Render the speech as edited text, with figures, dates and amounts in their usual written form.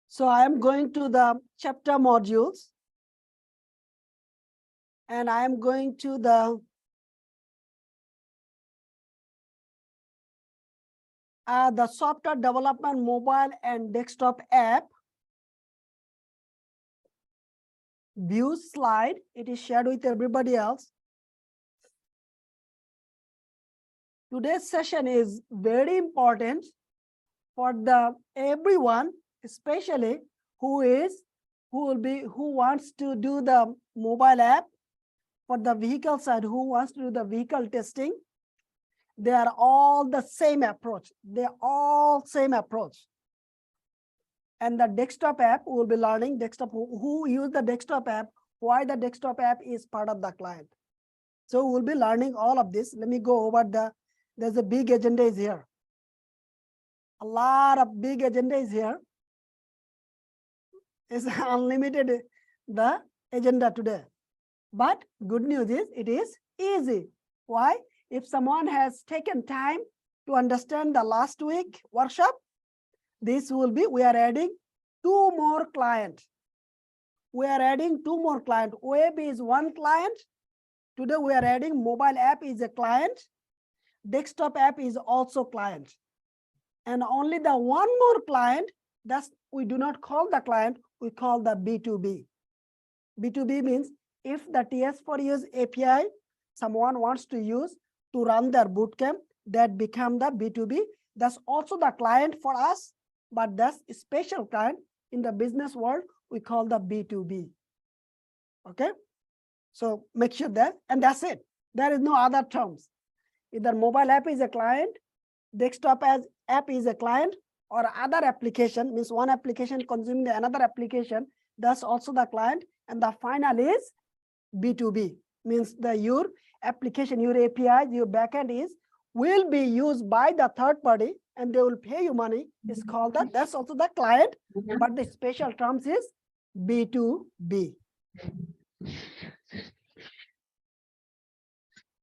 So I am going to the chapter modules, and I am going to the software development mobile and desktop app. View slide, it is shared with everybody else. Today's session is very important for everyone, especially who wants to do the mobile app. For the vehicle side, who wants to do the vehicle testing. They are all the same approach. They're all same approach. And the desktop app, we'll be learning desktop, who use the desktop app, why the desktop app is part of the client. So we'll be learning all of this. Let me go over there's a big agenda is here. A lot of big agenda is here. It's unlimited, the agenda today. But good news is it is easy. Why? If someone has taken time to understand the last week workshop, this will be, we are adding 2 more clients. We are adding 2 more clients. Web is 1 client. Today we are adding mobile app is a client. Desktop app is also client. And only the 1 more client, that's we do not call the client, we call the B2B. B2B means if the TS4Use API someone wants to use to run their bootcamp, that become the B2B. That's also the client for us, but that's a special client in the business world, we call the B2B. Okay, so make sure that, and that's it. There is no other terms. Either mobile app is a client, desktop app is a client, or other application, means one application consuming another application, that's also the client. And the final is B2B, means your application, your API, your backend will be used by the third party and they will pay you money. It's called that. That's also the client, but the special terms is B2B.